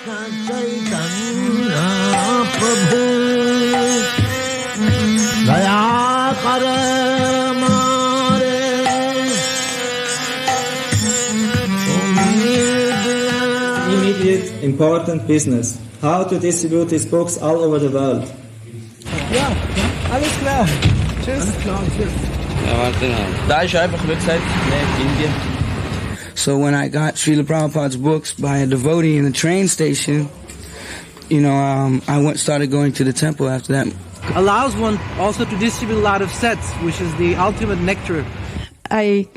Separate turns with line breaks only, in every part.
Immediate important business. How to distribute his books all over the world.
Ja, alles klar. Tschüss. Alles klar, tschüss.
Ja, warte mal. Da ist einfach, wie gesagt, Indien.
So when I got Srila Prabhupada's books by a devotee in the train station, I started going to the temple after that.
Allows one also to distribute a lot of sets, which is the ultimate nectar.
I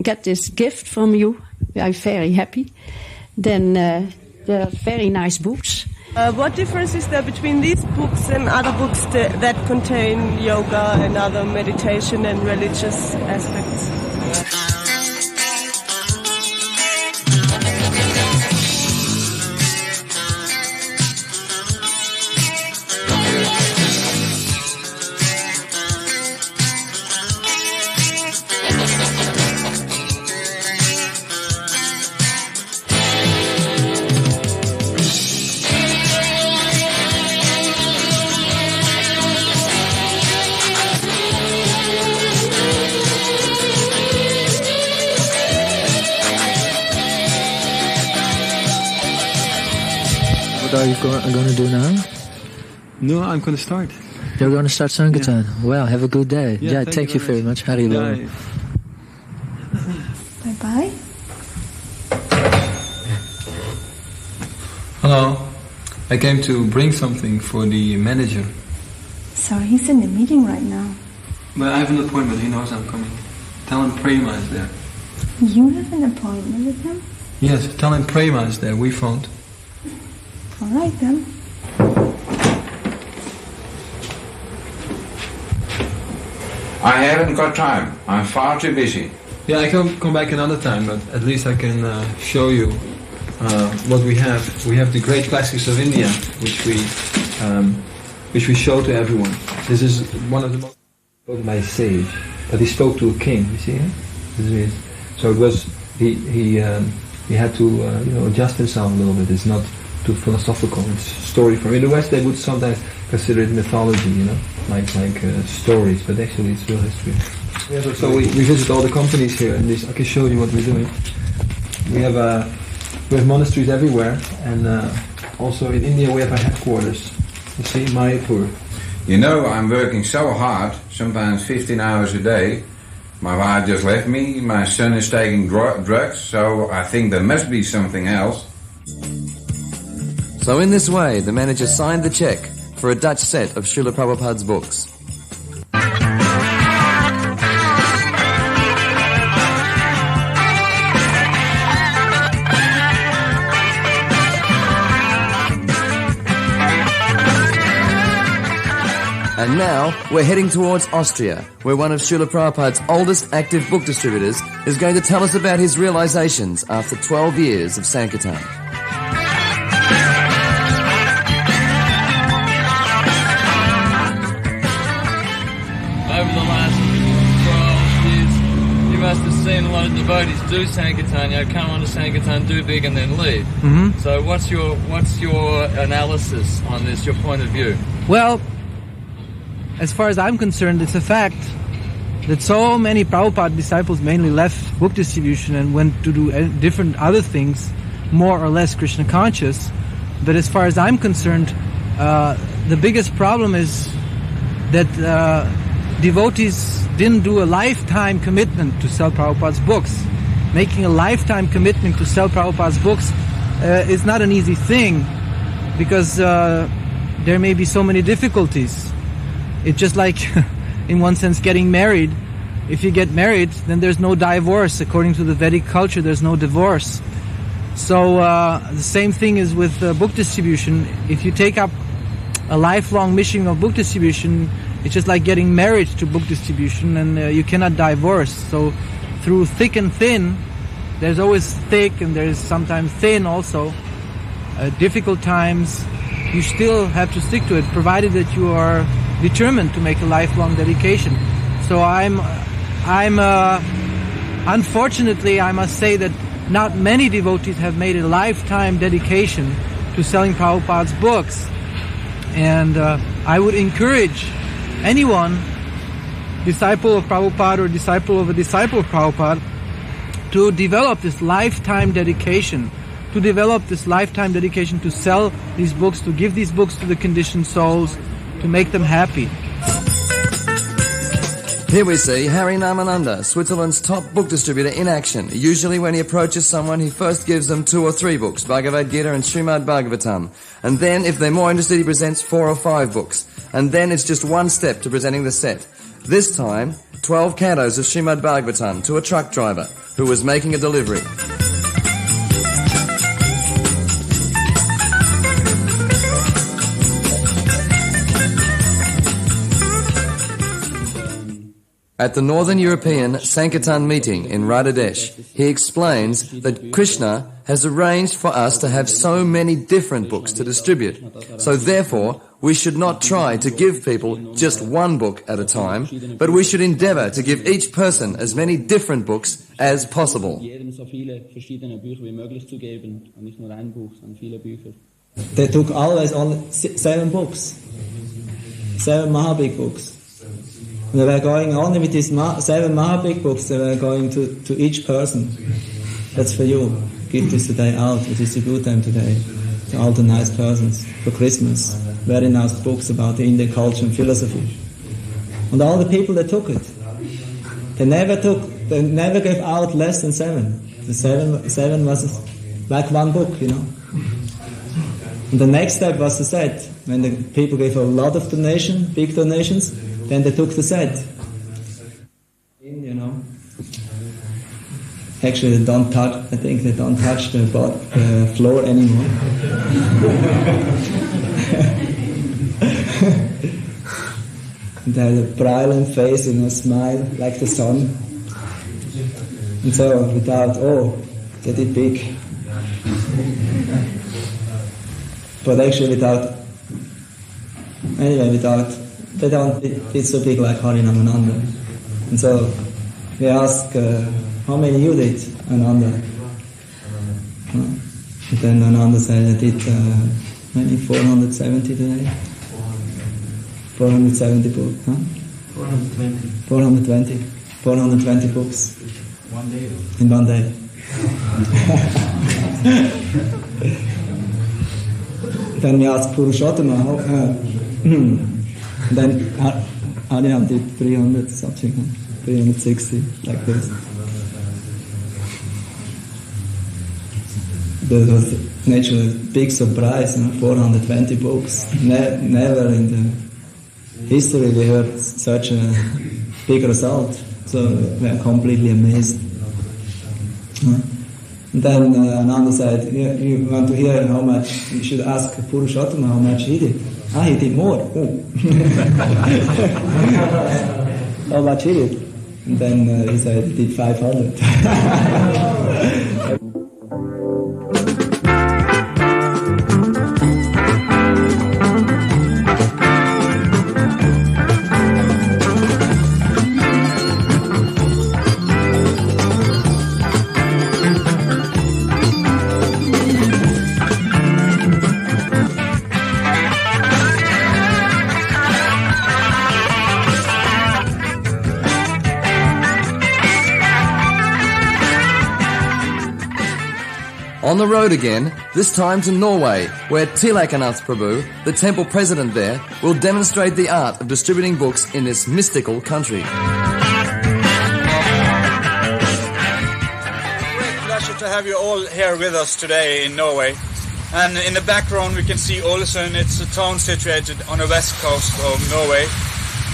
got this gift from you. I'm very happy. Then there are very nice books.
What difference is there between these books and other books that contain yoga and other meditation and religious aspects?
What are you going to do now?
No, I'm going to start.
You're going to start Sankirtan? Yeah. Well, have a good day.
Yeah,
thank you very much. Hari Bol.
Bye-bye.
Hello. I came to bring something for the manager.
Sorry, he's in the meeting right now.
But I have an appointment. He knows I'm coming. Tell him Prema is there.
You have an appointment with him?
Yes, tell him Prema is there. We phoned.
All right, then.
I haven't got time. I'm far too busy.
Yeah, I can come back another time, but at least I can show you what we have. We have the great classics of India, which we show to everyone. This is one of the most spoken by a sage, but he spoke to a king. You see it? So it was he had to adjust himself a little bit. It's not too philosophical. It's a story from in the West. They would sometimes consider it mythology, like stories, but actually it's real history. Yeah, so we visit all the companies here, and I can show you what we're doing. We have monasteries everywhere, and also in India we have our headquarters. You see, Mayapur.
I'm working so hard, sometimes 15 hours a day. My wife just left me, my son is taking drugs, so I think there must be something else.
So in this way, the manager signed the check for a Dutch set of Srila Prabhupada's books. And now, we're heading towards Austria, where one of Srila Prabhupada's oldest active book distributors is going to tell us about his realizations after 12 years of Sankirtan.
Over the last 12 years, you must have seen a lot of devotees do Sankirtan, come on to Sankirtan, do big and then leave.
Mm-hmm.
So what's your analysis on this, your point of view?
Well, as far as I'm concerned, it's a fact that so many Prabhupada disciples mainly left book distribution and went to do different other things, more or less Krishna conscious. But as far as I'm concerned, the biggest problem is that devotees didn't do a lifetime commitment to sell Prabhupada's books. Making a lifetime commitment to sell Prabhupada's books is not an easy thing, because there may be so many difficulties. It's just like, in one sense, getting married. If you get married, then there's no divorce. According to the Vedic culture, there's no divorce. So the same thing is with book distribution. If you take up a lifelong mission of book distribution, it's just like getting married to book distribution, and you cannot divorce. So through thick and thin, there's always thick and there's sometimes thin also. Difficult times, you still have to stick to it, provided that you are determined to make a lifelong dedication. So unfortunately, I must say that not many devotees have made a lifetime dedication to selling Prabhupada's books. And I would encourage anyone, disciple of Prabhupada or disciple of a disciple of Prabhupada, to develop this lifetime dedication, to sell these books, to give these books to the conditioned souls, to make them happy.
Here we see Harry Namananda, Switzerland's top book distributor, in action. Usually when he approaches someone, he first gives them 2 or 3 books, Bhagavad Gita and Srimad Bhagavatam. And then, if they're more interested, he presents 4 or 5 books. And then it's just one step to presenting the set. This time, 12 cantos of Srimad Bhagavatam to a truck driver who was making a delivery. At the Northern European Sankirtan meeting in Radhadesh, he explains that Krishna has arranged for us to have so many different books to distribute. So therefore, we should not try to give people just one book at a time, but we should endeavor to give each person as many different books as possible.
They took always only 7 books, 7 Mahabig books. They were going only with these 7 Mahabig books, they were going to each person. That's for you. Give this today out, we distribute them today to all the nice persons for Christmas. Very nice books about the Indian culture and philosophy. And all the people that took it, they never gave out less than 7. The 7 was like one book, you know. And the next step was the set. When the people gave a lot of big donations, then they took the set. You know. Actually, they don't touch. I think they don't touch the floor anymore. They had a brilliant face, you know, smile like the sun. And so, without, they did big. But actually, they don't did so big like Hari Namananda. And so, we asked, how many you did, Ananda? And then Ananda said, I did maybe 470 today. 470 books, huh? 420 books.
One day?
In one day. Then we asked Purushottama, then Harinam did 300 something, 360, like this. That was naturally a big surprise, 420 books. Never in the history we heard such a big result. So we are completely amazed. Then Ananda said, you want to hear how much, you should ask Purushottama how much he did. He did more. How much he did? And then he said he did 500.
On the road again, this time to Norway, where Tilakanath Prabhu, the temple president there, will demonstrate the art of distributing books in this mystical country.
Great pleasure to have you all here with us today in Norway. And in the background we can see Ålesund. It's a town situated on the west coast of Norway.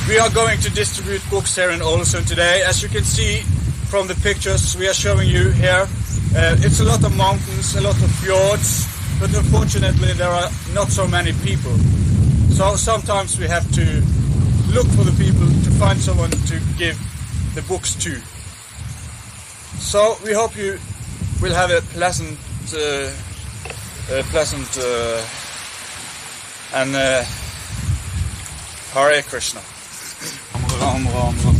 We are going to distribute books here in Ålesund today. As you can see from the pictures we are showing you here, it's a lot of mountains, a lot of fjords, but unfortunately there are not so many people. So sometimes we have to look for the people to find someone to give the books to. So we hope you will have a pleasant and Hare Krishna. Ram, Ram, Ram.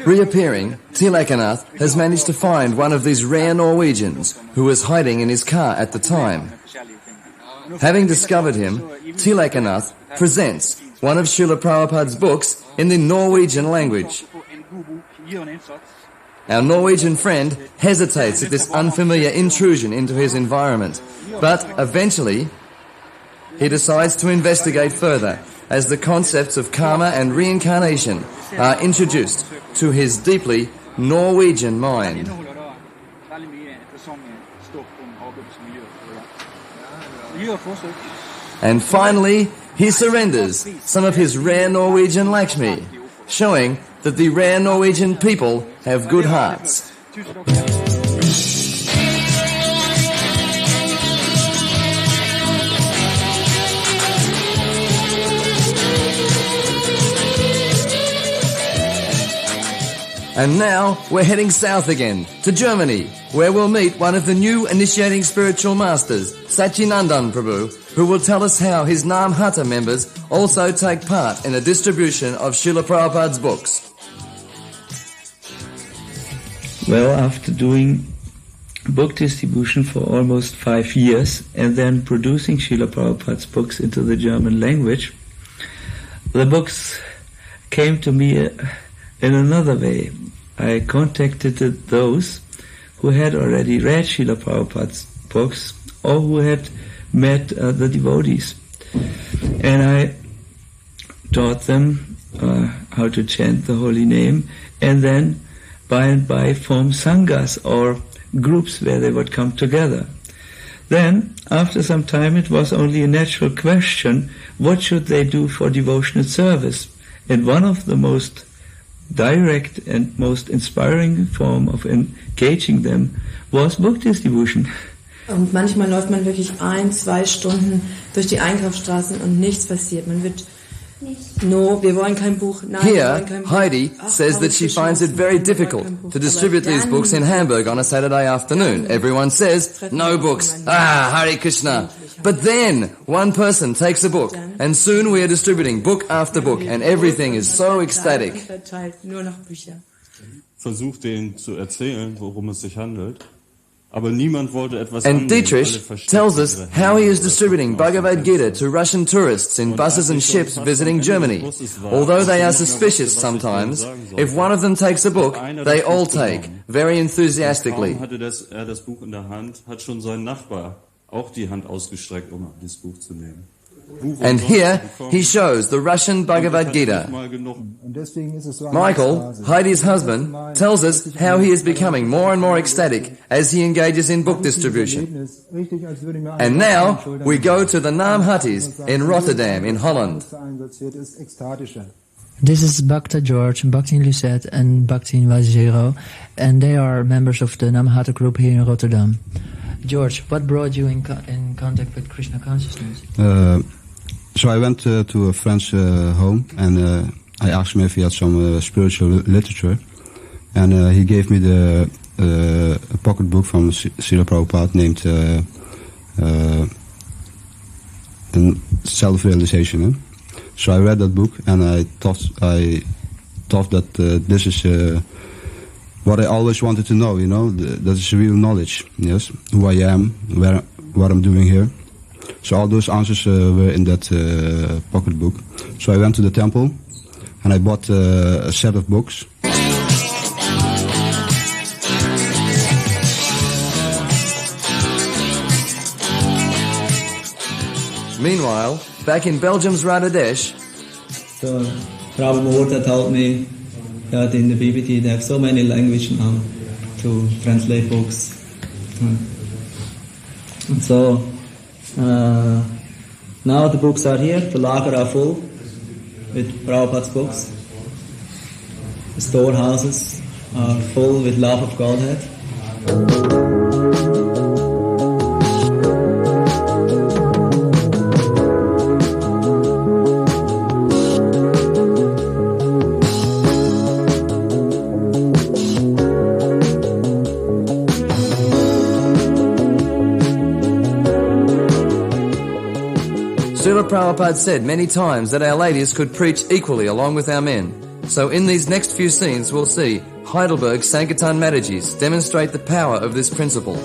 Reappearing, Tilakanath has managed to find one of these rare Norwegians who was hiding in his car at the time. Having discovered him, Tilakanath presents one of Srila Prabhupada's books in the Norwegian language. Our Norwegian friend hesitates at this unfamiliar intrusion into his environment, but eventually he decides to investigate further as the concepts of karma and reincarnation are introduced to his deeply Norwegian mind. And finally, he surrenders some of his rare Norwegian Lakshmi, showing that the rare Norwegian people have good hearts. And now we're heading south again, to Germany, where we'll meet one of the new initiating spiritual masters, Satchinandan Prabhu, who will tell us how his Nam Hatha members also take part in the distribution of Srila Prabhupada's books.
Well, after doing book distribution for almost 5 years and then producing Srila Prabhupada's books into the German language, the books came to me in another way. I contacted those who had already read Srila Prabhupada's books or who had met the devotees. And I taught them how to chant the holy name, and then by and by form sanghas or groups where they would come together. Then, after some time, it was only a natural question, what should they do for devotional service? And one of the most direct and most inspiring form of engaging them was book distribution.
Und manchmal läuft man wirklich 1-2 Stunden durch die Einkaufsstraßen und nichts passiert. Man wird wir wollen kein Buch. Nein, wir wollen kein Buch.
Heidi says that she finds it very difficult to distribute these books in Hamburg on a Saturday afternoon. Everyone says, no books. Hare Krishna. But then one person takes a book, and soon we are distributing book after book, and everything is so ecstatic.
Versucht denen zu erzählen, worum es sich handelt. Aber niemand wollte etwas
And Dietrich tells us how he is distributing Bhagavad Gita to Russian tourists in buses and ships visiting Germany. Although they are suspicious sometimes, if one of them takes a book, they all take, very enthusiastically.
Hatte das Buch in der Hand, hat schon sein Nachbar auch die Hand ausgestreckt, das Buch zu nehmen.
And here he shows the Russian Bhagavad Gita. Michael, Heidi's husband, tells us how he is becoming more and more ecstatic as he engages in book distribution. And now we go to the Naam Hatties in Rotterdam in Holland.
This is Bhakta George, Bhaktin Lucette and Bhaktin Vajero, and they are members of the Naam Hatha group here in Rotterdam. George, what brought you in contact with Krishna consciousness?
So I went to a friend's home, and I asked him if he had some spiritual literature, and he gave me a pocket book from Srila Prabhupada named Self-Realization. So I read that book, and I thought that this is what I always wanted to know, that is real knowledge, yes, who I am, what I'm doing here. So all those answers were in that pocket book. So I went to the temple, and I bought a set of books.
Meanwhile, back in Belgium's Radhadesh,
so Prabhupada told me that in the BBT they have so many languages now to translate books. And so now the books are here, the lager are full with Prabhupada's books. The storehouses are full with love of Godhead.
Srila Prabhupada said many times that our ladies could preach equally along with our men. So in these next few scenes, we'll see Heidelberg Sankirtan Madhujis demonstrate the power of this principle.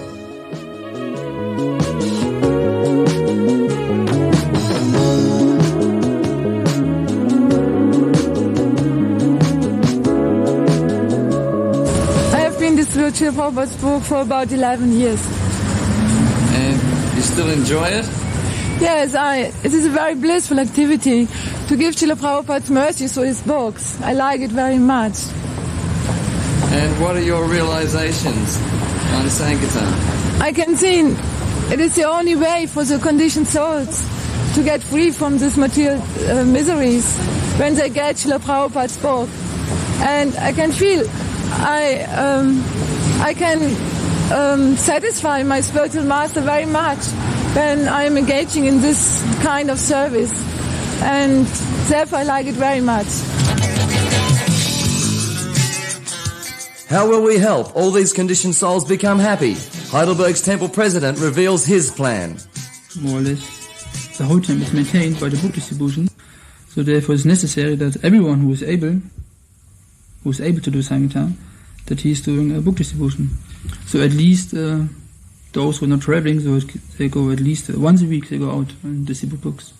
I have been distributing Srila Prabhupada's book for about 11 years.
And you still enjoy it?
Yes, it is a very blissful activity to give Srila Prabhupada's mercy through his books. I like it very much.
And what are your realizations on Sankirtan?
I can see it is the only way for the conditioned souls to get free from these material miseries when they get Srila Prabhupada's book. And I can feel I can satisfy my spiritual master very much when I am engaging in this kind of service. And therefore I like it very much.
How will we help all these conditioned souls become happy? Heidelberg's temple president reveals his plan.
More or less, the whole temple is maintained by the book distribution, so therefore it's necessary that everyone who is able to do Sankirtan, that he is doing a book distribution. So at least those who are not traveling, so they go at least once a week, they go out and distribute books.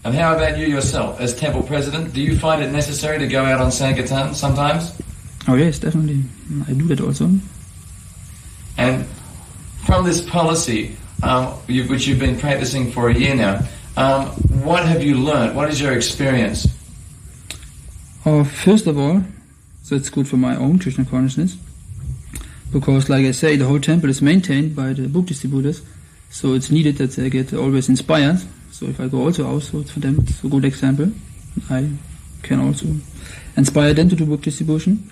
And how about you yourself, as temple president? Do you find it necessary to go out on Sankirtan sometimes?
Oh yes, definitely. I do that also.
And from this policy, which you've been practicing for a year now, what have you learned? What is your experience?
First of all, so it's good for my own Krishna consciousness, because like I say, the whole temple is maintained by the book distributors, so it's needed that they get always inspired. So if I go also out, so for them it's a good example. I can also inspire them to do book distribution.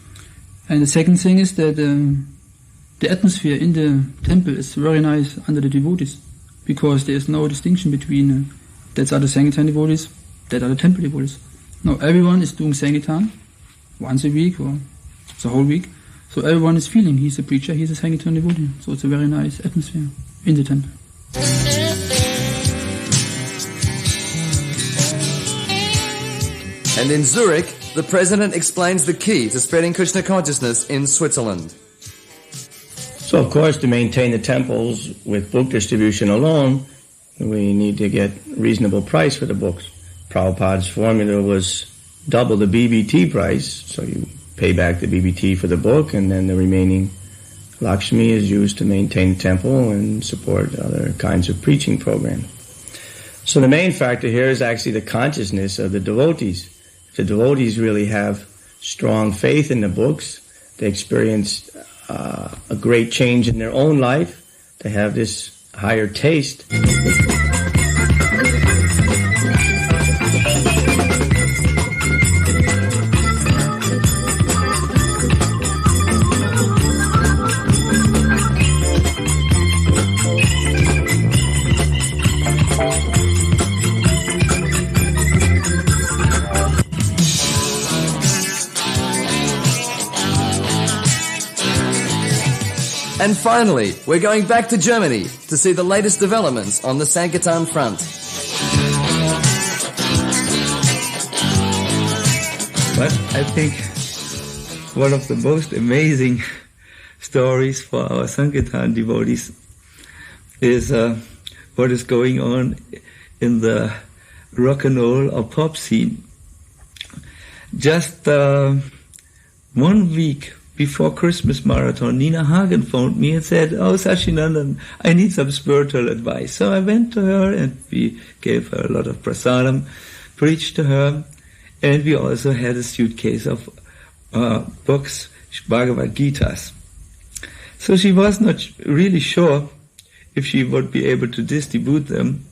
And the second thing is that the atmosphere in the temple is very nice under the devotees, because there is no distinction between that are the Sankirtan devotees, that are the temple devotees. No, everyone is doing Sankirtan once a week or the whole week. So everyone is feeling he's a preacher, he's a Sankirtan devotee. So it's a very nice atmosphere in the temple.
And in Zurich, the president explains the key to spreading Krishna consciousness in Switzerland.
So, of course, to maintain the temples with book distribution alone, we need to get reasonable price for the books. Prabhupada's formula was double the BBT price, so you pay back the BBT for the book, and then the remaining Lakshmi is used to maintain the temple and support other kinds of preaching programs. So the main factor here is actually the consciousness of the devotees. The devotees really have strong faith in the books. They experience a great change in their own life. They have this higher taste.
And finally, we're going back to Germany to see the latest developments on the Sankirtan front.
But I think one of the most amazing stories for our Sankirtan devotees is what is going on in the rock and roll or pop scene. Just 1 week before Christmas marathon, Nina Hagen phoned me and said, "Oh, Sachinandan, I need some spiritual advice." So I went to her and we gave her a lot of prasadam, preached to her, and we also had a suitcase of books, Bhagavad Gitas. So she was not really sure if she would be able to distribute them,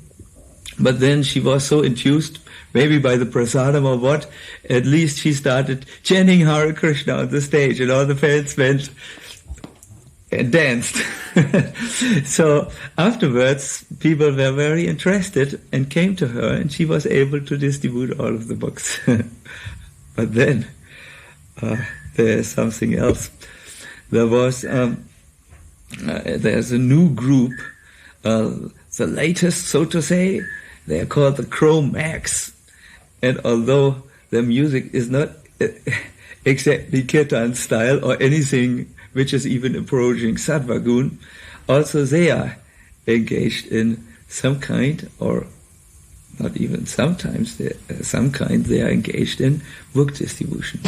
but then she was so enthused, maybe by the prasadam or what, at least she started chanting Hare Krishna on the stage, and all the fans went and danced. So afterwards, people were very interested and came to her, and she was able to distribute all of the books. But then, there's something else. There's a new group, the latest, so to say. They are called the Chrome Max. And although their music is not
exactly Kirtan style or anything which is even approaching Sattva Gun, also they are engaged in some kind, or not even sometimes, some kind, they are engaged in book distribution.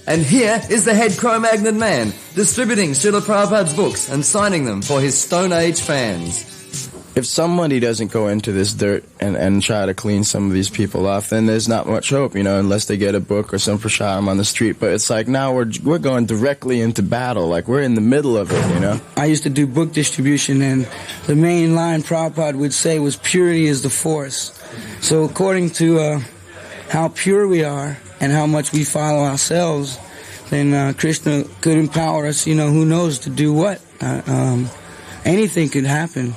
And here is the head Cro-Magnon man, distributing Srila Prabhupada's books and signing them for his Stone Age fans.
If somebody doesn't go into this dirt and try to clean some of these people off, then there's not much hope, unless they get a book or some prashadam on the street. But it's like now we're going directly into battle, like we're in the middle of it,
I used to do book distribution, and the main line Prabhupada would say was, purity is the force. So according to how pure we are and how much we follow ourselves, then Krishna could empower us, who knows to do what. Anything could happen.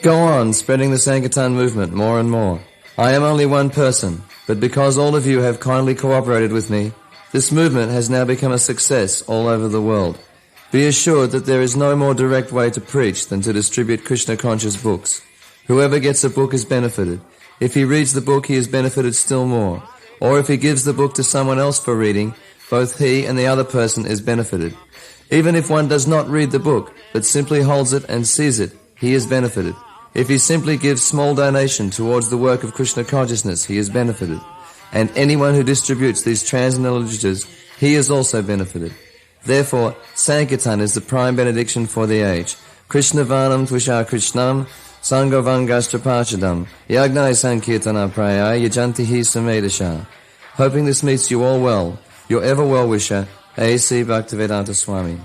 Go on, spreading the Sankirtan movement more and more. I am only one person, but because all of you have kindly cooperated with me, this movement has now become a success all over the world. Be assured that there is no more direct way to preach than to distribute Krishna-conscious books. Whoever gets a book is benefited. If he reads the book, he is benefited still more. Or if he gives the book to someone else for reading, both he and the other person is benefited. Even if one does not read the book, but simply holds it and sees it, he is benefited. If he simply gives small donation towards the work of Krishna consciousness, he is benefited. And anyone who distributes these transcendental literatures, he is also benefited. Therefore, Sankirtan is the prime benediction for the age. Krishna Varnam Tvisha Krishnam, Sangavangastrapachadam, Yagnai Sankirtana Praya, Yajantihi Samedasha. Hoping this meets you all well, your ever well-wisher, A.C. Bhaktivedanta Swami.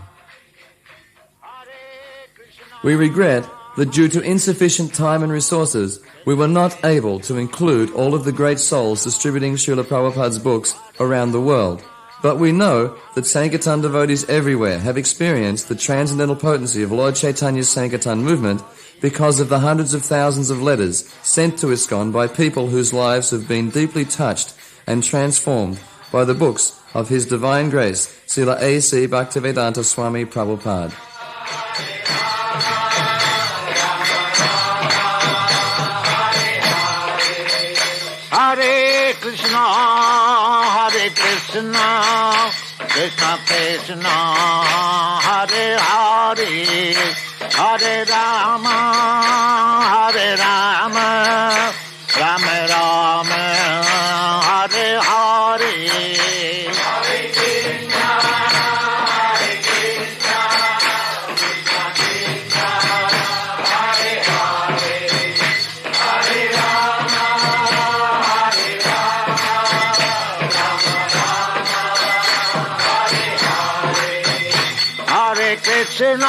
We regret that due to insufficient time and resources, we were not able to include all of the great souls distributing Srila Prabhupada's books around the world. But we know that Sankirtan devotees everywhere have experienced the transcendental potency of Lord Chaitanya's Sankirtan movement because of the hundreds of thousands of letters sent to ISKCON by people whose lives have been deeply touched and transformed by the books of His Divine Grace, Srila A.C. Bhaktivedanta Swami Prabhupada.
Hare Krishna, Krishna Krishna, Hare Hare, Hare Rama, Rama Rama, Hare Hare. Krishna